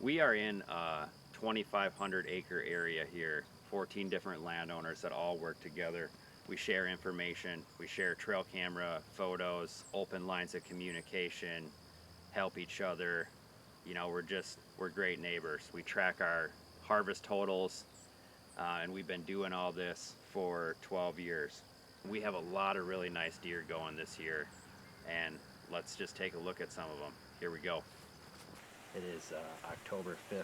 We are in a 2,500 acre area here, 14 different landowners that all work together. We share information, we share trail camera photos, open lines of communication, help each other. You know, we're great neighbors. We track our harvest totals, and we've been doing all this for 12 years. We have a lot of really nice deer going this year, and let's just take a look at some of them. Here we go. It is October 5th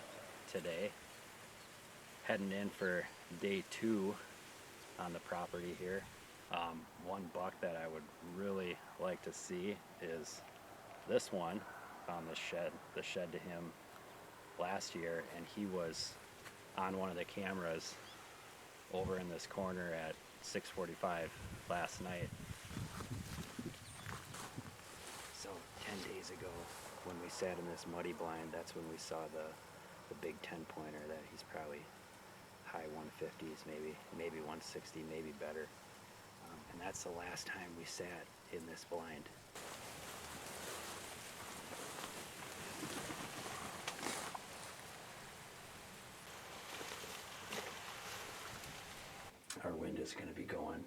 today. Heading in for day 2 on the property here. One buck that I would really like to see is this one. Found the shed to him last year, and he was on one of the cameras over in this corner at 6:45 last night. So 10 days ago, when we sat in this muddy blind, that's when we saw the big 10-pointer that he's probably high 150s, maybe 160, maybe better. And that's the last time we sat in this blind. Our wind is going to be going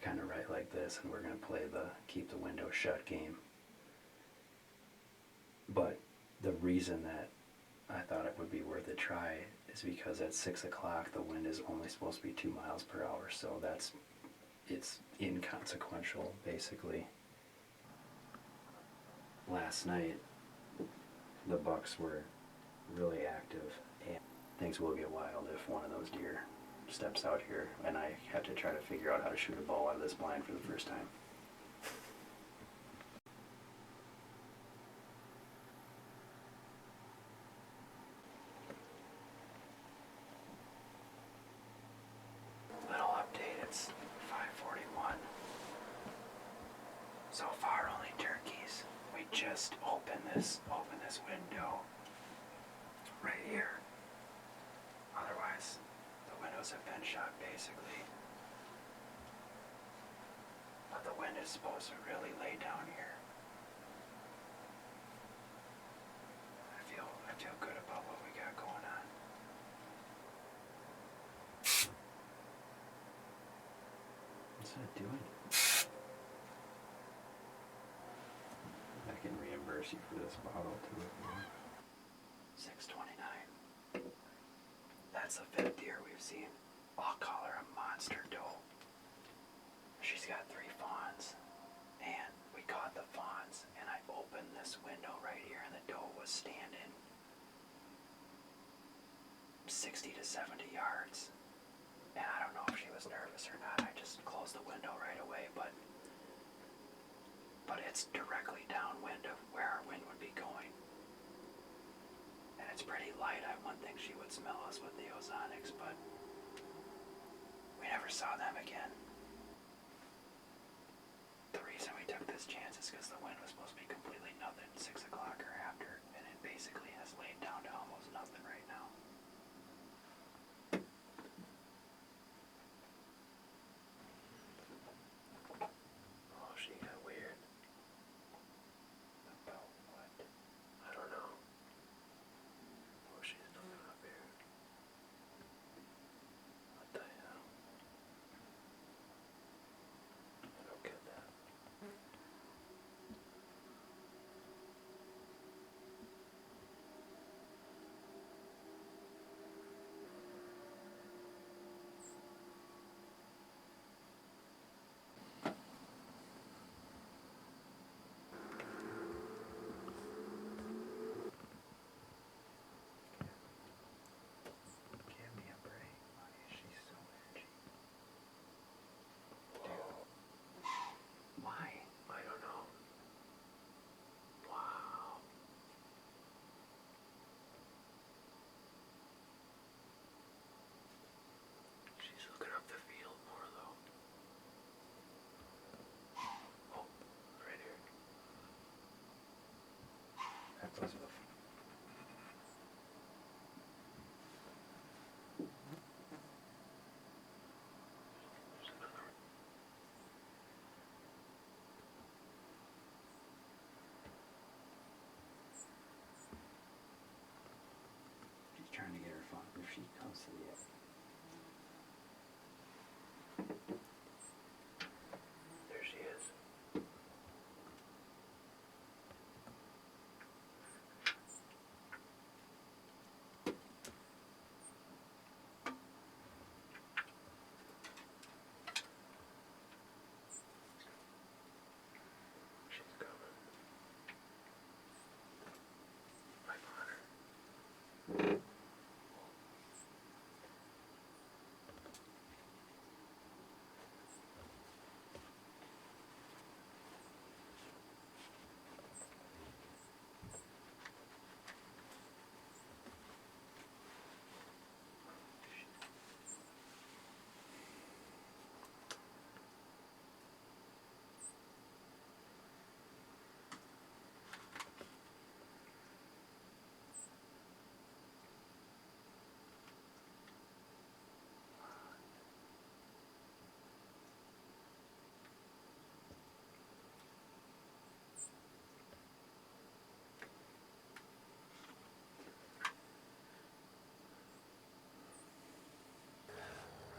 kind of right like this, and we're going to play the keep the window shut game. But the reason that I thought it would be worth a try is because at 6 o'clock the wind is only supposed to be 2 miles per hour, so it's inconsequential basically. Last night the bucks were really active, and things will get wild if one of those deer steps out here, and I have to try to figure out how to shoot a bow out of this blind for the first time. Little update, it's 5:41. So far only turkeys. We just opened this window right here. Otherwise, the windows have been shut basically. But the wind is supposed to really lay down here. I feel good about what we got going on. What's that doing? I can reimburse you for this bottle too if you want. 629. That's the 5th deer we've seen. I'll call her a monster doe. She's got 3 fawns, and we caught the fawns, and I opened this window right here, and the doe was standing 60 to 70 yards. And I don't know if she was nervous or not. I just closed the window right away, but it's directly downwind of where our wind would be going. And it's pretty light. I wouldn't think she would smell us with the ozonics, but we never saw them again. The reason we took this chance is because the wind was supposed to be completely nothing 6 o'clock or after, and it basically has laid down to almost nothing right now. Oh, she got weird. About what? I don't know. Oh, she's doing up here. What the hell? I don't get that.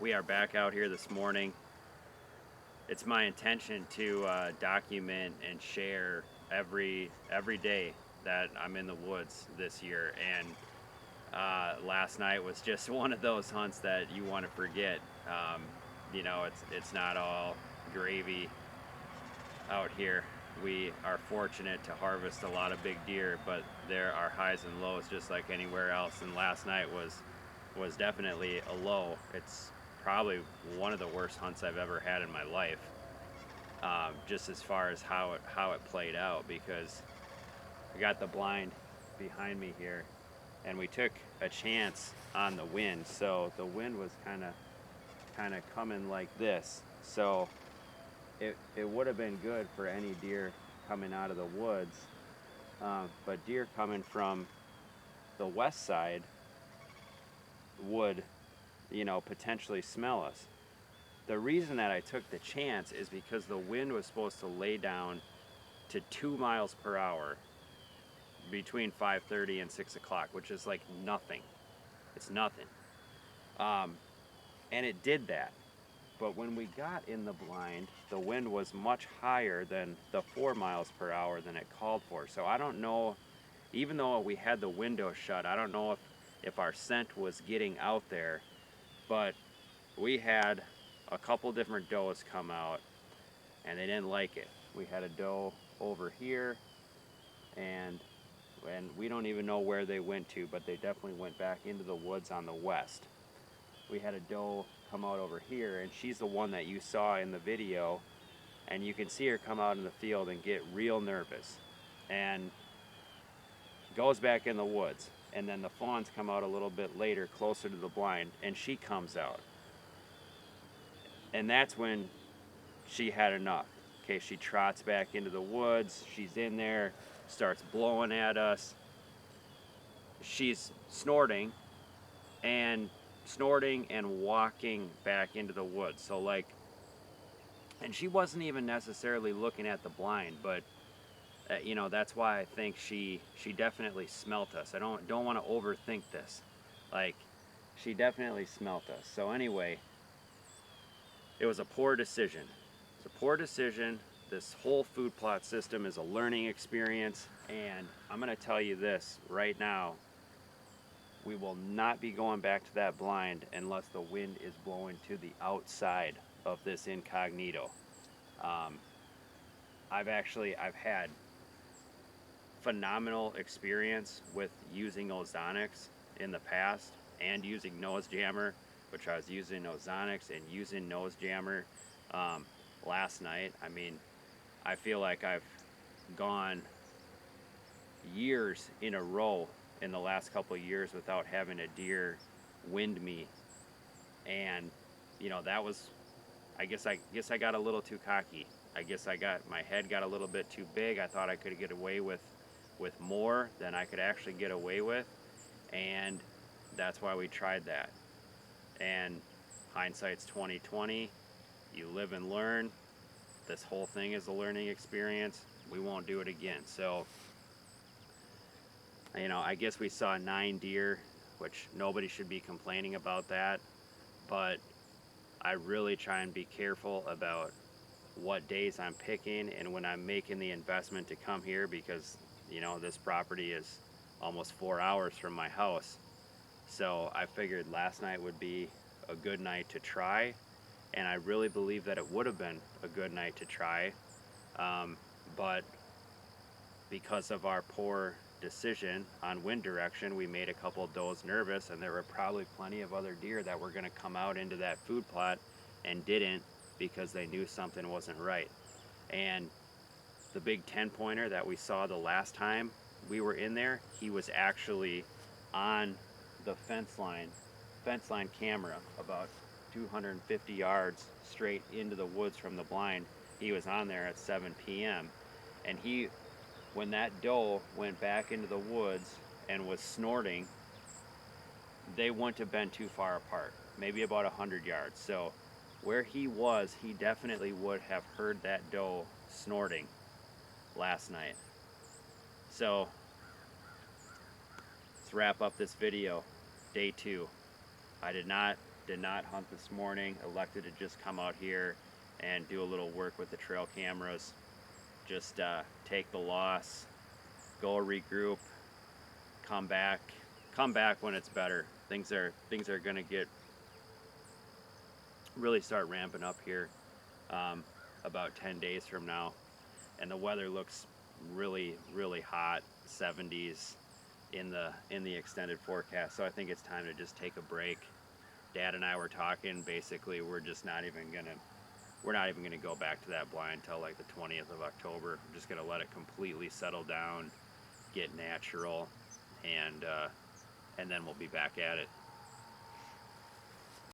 We are back out here this morning. It's my intention to document and share every day that I'm in the woods this year. And last night was just one of those hunts that you want to forget. You know, it's not all gravy out here. We are fortunate to harvest a lot of big deer, but there are highs and lows just like anywhere else. And last night was definitely a low. It's probably one of the worst hunts I've ever had in my life. Just as far as how it played out, because I got the blind behind me here, and we took a chance on the wind. So the wind was kind of coming like this. So it would have been good for any deer coming out of the woods, but deer coming from the west side would, you know, potentially smell us. The reason that I took the chance is because the wind was supposed to lay down to 2 miles per hour between 5:30 and 6 o'clock, which is like nothing. It's nothing. And it did that. But when we got in the blind, the wind was much higher than the 4 miles per hour than it called for. So I don't know, even though we had the window shut, I don't know if our scent was getting out there, but we had a couple different does come out and they didn't like it. We had a doe over here, and we don't even know where they went to, but they definitely went back into the woods on the west. We had a doe come out over here, and she's the one that you saw in the video, and you can see her come out in the field and get real nervous and goes back in the woods. And then the fawns come out a little bit later, closer to the blind, and she comes out. And that's when she had enough. Okay, she trots back into the woods, she's in there, starts blowing at us. She's snorting and walking back into the woods. So like, and she wasn't even necessarily looking at the blind, but you know, that's why I think she definitely smelt us. I don't want to overthink this. Like, she definitely smelt us. So anyway, it was a poor decision. It's a poor decision. This whole food plot system is a learning experience, and I'm going to tell you this right now. We will not be going back to that blind unless the wind is blowing to the outside of this incognito. I've had phenomenal experience with using ozonics in the past and using nose jammer, which I was using ozonics and using nose jammer last night. I mean, I feel like I've gone years in a row in the last couple of years without having a deer wind me, and you know, that was, I guess I got a little too cocky. I guess my head got a little bit too big. I thought I could get away with more than I could actually get away with, and that's why we tried that. And hindsight's 20/20. You live and learn. This whole thing is a learning experience. We won't do it again. So, you know, I guess we saw 9 deer, which nobody should be complaining about that, but I really try and be careful about what days I'm picking and when I'm making the investment to come here, because, you know, this property is almost 4 hours from my house. So I figured last night would be a good night to try, and I really believe that it would have been a good night to try, but because of our poor decision on wind direction, we made a couple of does nervous, and there were probably plenty of other deer that were going to come out into that food plot and didn't, because they knew something wasn't right. And the big 10-pointer that we saw the last time we were in there, he was actually on the fence line camera about 250 yards straight into the woods from the blind. He was on there at 7 p.m. and when that doe went back into the woods and was snorting, they wouldn't have been too far apart, maybe about 100 yards. So where he was, he definitely would have heard that doe snorting last night. So let's wrap up this video. Day 2. I did not did not hunt this morning, elected to just come out here and do a little work with the trail cameras. Just take the loss, go regroup, come back when it's better. Things are gonna get really start ramping up here about 10 days from now, and the weather looks really hot, 70s in the extended forecast. So I think it's time to just take a break. Dad and I were talking. Basically, we're not even gonna go back to that blind until like the 20th of October. We're just gonna let it completely settle down, get natural, and then we'll be back at it.